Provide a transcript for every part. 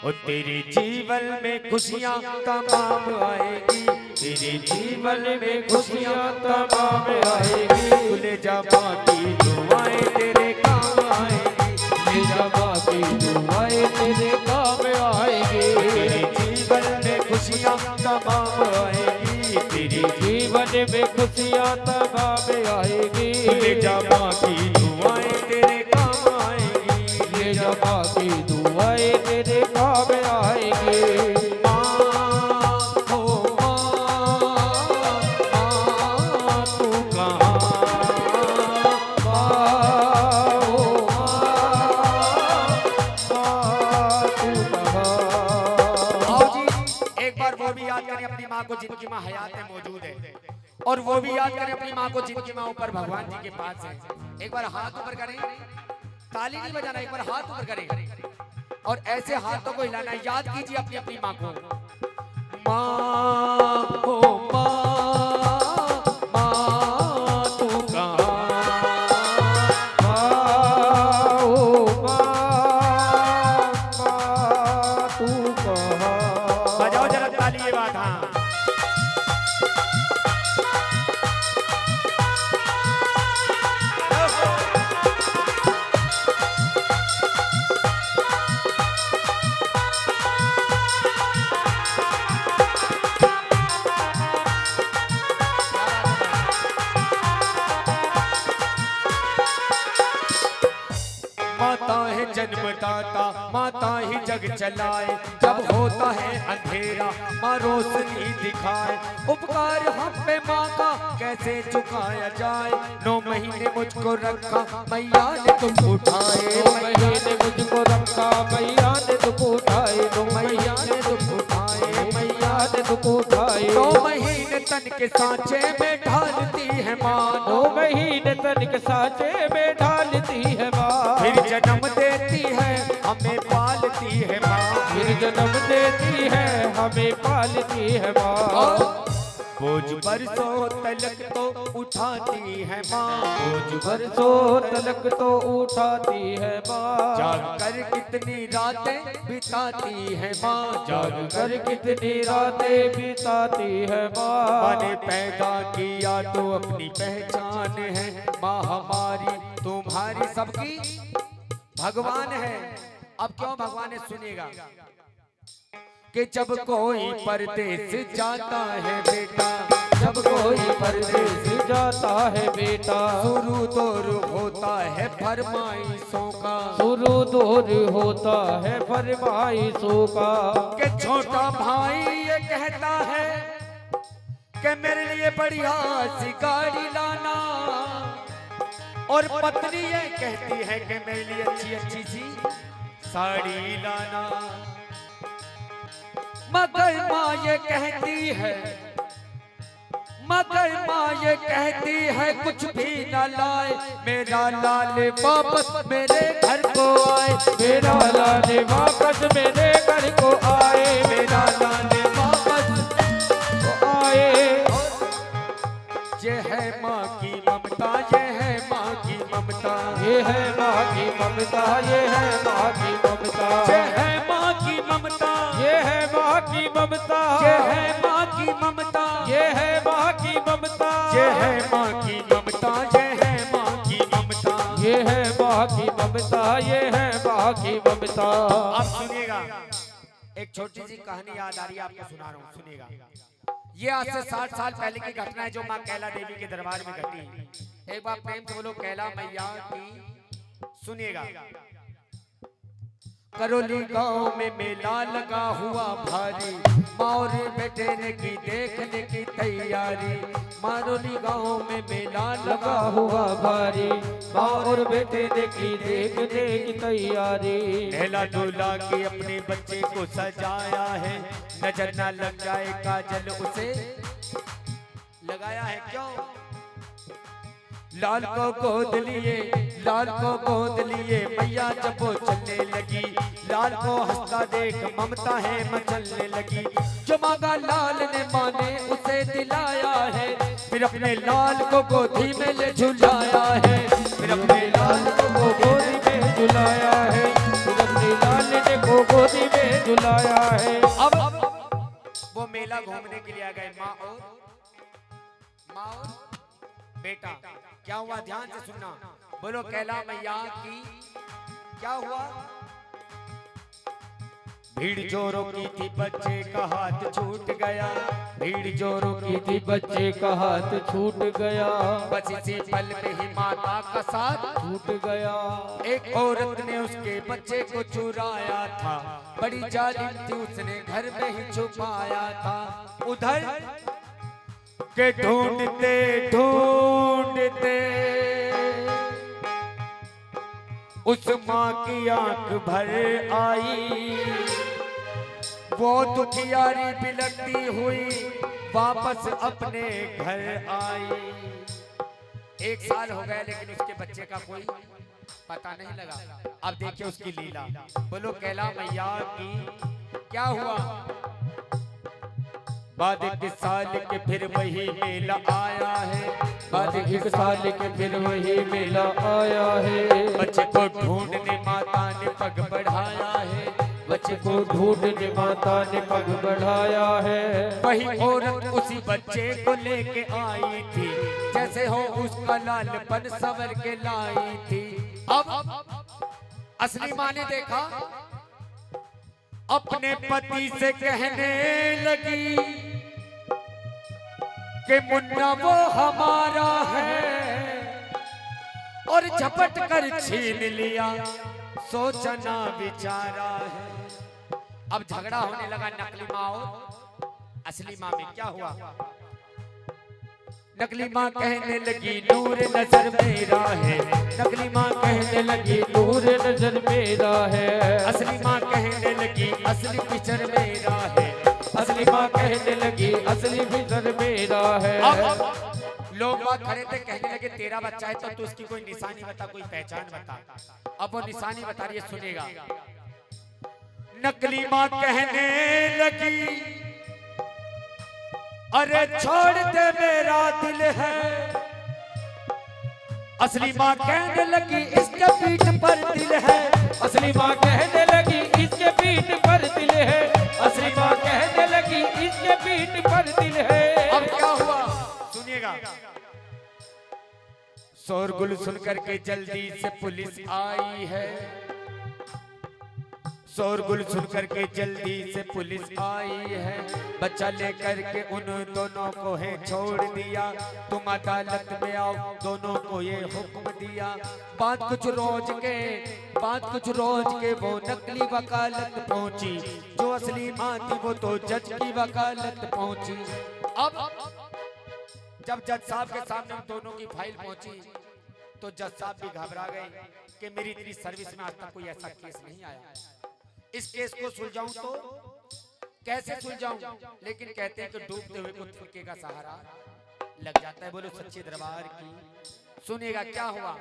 और तेरे जीवन में खुशियाँ तमाम आएगी, तेरे जीवन में खुशियाँ तमाम आएगी। ले जा बाकी दुआएं तेरे काम आएगी, ले जा बाकी दुआएं तेरे काम आएगी। तेरे जीवन में खुशियाँ तमाम आएगी, तेरे जीवन में खुशियाँ तमाम आएगी। ले जा बाकी दुआएं तेरे काम आएगी, ले जा बाकी दुआएं तेरे काम आएगी। अपनी माँ को जिनकी माँ हयात में मौजूद है, और वो भी याद करें अपनी माँ को जिनकी माँ ऊपर भगवान जी के पास है। एक बार हाथ ऊपर करें, ताली नहीं बजाना, एक बार हाथ ऊपर करें और ऐसे हाथों को हिलाना। याद कीजिए अपनी अपनी माँ को। माँ हो जन्मदाता, माता ही जग चलाए। जब होता है अंधेरा माँ रोशनी दिखाए। उपकार हम पे माँ का कैसे चुकाया जाए। 9 महीने मुझको रखा मैया ने तुम उठाए, 9 महीने मुझको रखा मैया ने तुम उठाए। 9 मैया ने तुम उठाए, मैया ने तुम उठाए। 9 महीने तन के सांचे में ढालती है माँ, 9 महीने तन के सांचे में ढालती है माँ। फिर जन्म देती है हमें पालती है माँ, फिर जन्म देती है हमें पालती है माँ। बोझ बरसों तलक तो उठाती है माँ, बोझ बरसों तलक तो उठाती है माँ। जाग कर कितनी रातें बिताती है माँ, जाग कर कितनी रातें बिताती है माँ। माँ ने पैदा किया तो अपनी पहचान है। माँ हमारी तुम्हारी सबकी भगवान है। अब क्यों भगवान है सुनिएगा कि जब कोई परदेश जाता है बेटा, जब कोई परदेश जाता है बेटा, शुरू दौर होता है फरमाइशों का, शुरू दौर होता है फरमाइशों का। कि छोटा भाई ये कहता है कि मेरे लिए बढ़िया सी गाड़ी लाना, और पत्नी ये कहती है कि मेरे लिए अच्छी अच्छी सी साड़ी लाना। मगर माँ ये कहती है, मगर माँ ये कहती है कुछ भी न लाए। मेरा लाल वापस मेरे घर को आए, मेरा लाल वापस मेरे घर को आए, मेरा लाल वापस को आए। ये है माँ की ममता, ये है माँ की ममता, ये है माँ की ममता, ये है माँ की ममता, ये है माँ की ममता, ये है माँ की ममता, ये है माँ की ममता, ये है माँ की ममता, ये है माँ की ममता, ये है माँ की ममता, ये है माँ की ममता, ये है माँ की ममता। अब सुनिएगा, एक छोटी सी कहानी याद आ रही है आपको सुना रहा हूँ, सुनिएगा। ये आज से 60 साल पहले की घटना है जो माँ कैला देवी के दरबार में घटी। एक बार प्रेम से बोलो कैला मैया की। सुनिएगा। करौली गांव में मेला लगा हुआ भारी, माँ और बेटे ने की देखने की तैयारी। मारोली गांव में मेला लगा हुआ भारी, माँ और बेटे ने की देखने की तैयारी। नहला धुला के अपने बच्चे को सजाया है, नजर न लग जाए काजल उसे लगाया है। क्यों? लाल को गोद लिए, लाल को गोद लिए मैया जब वो चलने लगी। लाल को हंसता देख ममता है मचलने लगी। जो मांगा लाल ने माँ ने उसे दिलाया है, फिर अपने लाल को गोदी में ले झुलाया है, फिर अपने लाल को गोदी में झुलाया है, फिर अपने लाल ने को गोदी में झुलाया है। अब वो मेला घूमने के लिए आ गए, माँ और बेटा। क्या हुआ, ध्यान से सुनना, बोलो कैला मैया की। क्या हुआ, भीड़ जोरों की थी, बच्चे का हाथ छूट गया। भीड़ जोरों की थी, बच्चे का हाथ छूट गया। बस इसी पल में ही माता का साथ छूट गया। एक औरत ने उसके बच्चे को चुराया था, बड़ी जालिम थी, उसने घर में ही छुपाया था। उधर के ढूंढते ढूंढते उस माँ की आंख भर आई। वो दुखियारी बिलखती हुई वापस अपने घर आई। 1 साल हो गए लेकिन उसके बच्चे का कोई पता नहीं लगा। अब देखिए उसकी लीला, बोलो कैला मैया की। क्या हुआ, बाद 1 साल के फिर वही मेला आया है। बाद 1 साल के फिर वही मेला आया है। बच्चे को ढूंढने माता ने पग बढ़ाया है। बच्चे को ढूंढने माता ने पग बढ़ाया है। वही औरत उसी बच्चे को लेके आई थी, जैसे हो उसका लालपन सवर के लाई थी। अब असली माँ ने देखा, अपने पति से कहने लगी कि मुन्ना वो हमारा है, और झपट कर छीन लिया, सोचना विचारा है। अब झगड़ा होने लगा नकली माँ और असली माँ में। क्या हुआ, नकली माँ कहने लगी नूर नजर मेरा है। नकली माँ कहने लगी नूर नजर मेरा है। असली माँ कहने लगी असली पिक्चर मेरा है। असली माँ कहने लगी असली फिक्र मेरा है। अब लोग बात खड़े थे, कहने लगे तेरा बच्चा है तो तू उसकी कोई निशानी बता, कोई पहचान बता। अब वो निशानी बता रही है, सुनेगा। नकली माँ कहने लगी अरे छोड़ दे मेरा दिल है। असली माँ कहने लगी इसके पीठ पर दिल है। असली माँ कहने लगी इसके पीठ पर दिल है। असली माँ कहने लगी इसके पीठ पर दिल है। अब क्या हुआ, सुनिएगा। शोरगुल सुनकर के जल्दी से पुलिस आई है। शोरगुल सुनकर के जल्दी से पुलिस आई है। बच्चा लेकर के उन दोनों को है छोड़ दिया। तुम अदालत में आओ, दोनों को ये हुक्म दिया। बात कुछ रोज के वो नकली वकालत पहुंची। जो असली माँ थी वो तो जज की वकालत पहुंची। अब जब जज साहब के सामने उन दोनों की फाइल पहुंची तो जज साहब भी घबरा गए कि मेरी इतनी सर्विस में आज तक कोई ऐसा केस नहीं आया। इस केस को सुलझाऊं तो कैसे सुलझाऊं, लेकिन कहते हैं कि डूबते हुए को तिनके का सहारा लग जाता है। बोलो सच्चे दरबार की। सुनिएगा क्या हुआ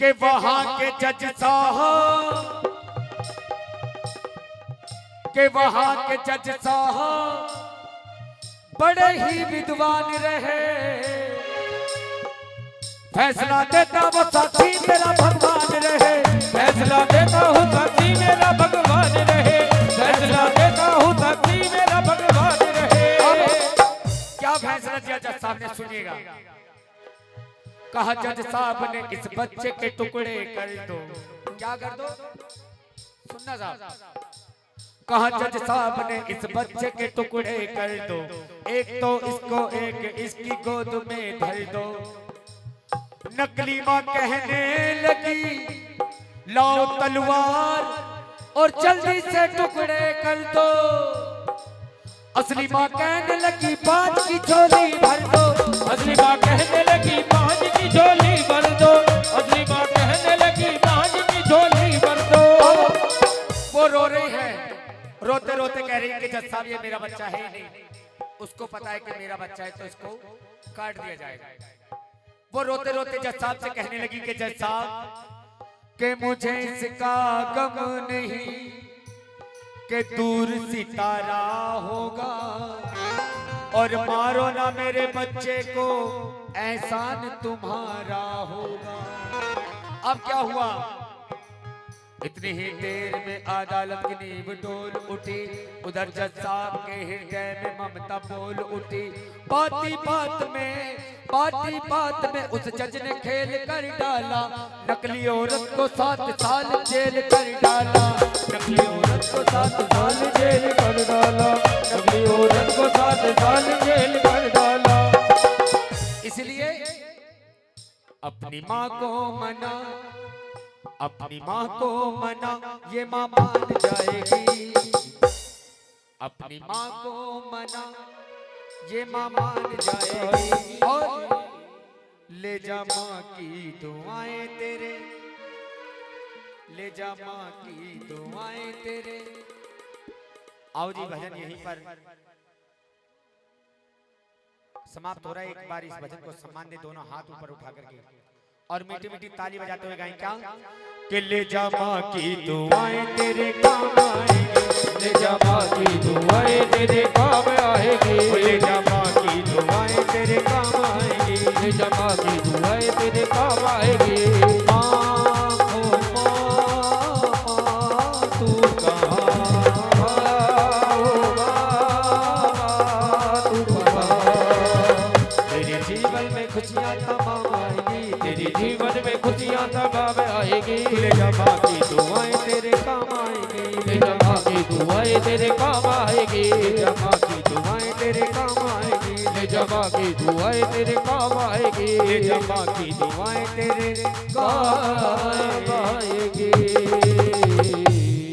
कि वहां के जज साहब बड़े ही विद्वान रहे। फैसला देता वो साथी मेरा भगवान रहे। फैसला देता हूँ साथी मेरा भगवान रहे। फैसला देता हूँ साथी मेरा भगवान रहे। क्या फैसला दिया जज साहब ने, सुनिएगा। कहा जज साहब ने इस बच्चे के टुकड़े कर दो। क्या कर दो, सुनना साहब। कहा जज साहब ने इस बच्चे के टुकड़े कर दो। एक तो इसको एक इसकी गोद में धर दो। नकली माँ कहने लगी लाओ तलवार और जल्दी से टुकड़े कर दो। असली माँ कहने लगी 5 की झोली भर दो। असली माँ कहने लगी 5 की झोली भर दो। असली माँ कहने लगी 5 की झोली भर दो। वो रो रही है, रोते रोते कह रही है कि जज साहब ये मेरा बच्चा है ही नहीं। उसको पता है कि मेरा बच्चा है तो इसको काट दिया जाएगा। वो रोते रोते जज साहब से कहने लगी कि जज साहब कि मुझे इसका गम नहीं कि दूर सितारा होगा, और मारो ना मेरे बच्चे को एहसान तुम्हारा होगा। अब क्या हुआ इतनी ही देर में अदालत की नींव डोल उठी, उधर जज साहब के हृदय में ममता बोल उठी। बाती बात में उस जज ने खेल कर डाला, नकली औरत को 7 साल जेल कर डाला, नकली औरत को 7 साल जेल कर डाला, नकली औरत को 7 साल जेल कर डाला। इसलिए अपनी माँ को मना, अपनी माँ को मना, ये माँ मान जाएगी। अपनी माँ को मना, ये माँ मान जाएगी। और ले जा माँ की दुआएं तेरे, ले जा माँ की दुआएं तेरे। आओ जी, भजन यहीं पर समाप्त हो रहा है। एक बार इस भजन को सम्मान दे, दोनों हाथ ऊपर उठा करके और मीठी मीठी ताली बजाते हुए गाएं क्या? कि ले जा माँ की दुआएं तेरे काम आएगी, ले जा माँ की दुआएं तेरे काम आएगी, ले जा माँ की दुआएं तेरे काम आएगी, ले जा माँ की दुआएं तेरे काम आएगी। माँ ओ माँ तू कहाँ, तू कहाँ, तेरे जीवन में खुशियाँ तमाम आएगी, तेरे जीवन में खुशियाँ तमाम आएगी। ले जा माँ की दुआएं तेरे काम आएगी, ले जा माँ की दुआएं तेरे काम आएगी, ले जा माँ की दुआएं तेरे काम आएगी, ले जा माँ की दुआएं तेरे काम आएगी, ले जा माँ की दुआएं तेरे काम काम आएगी।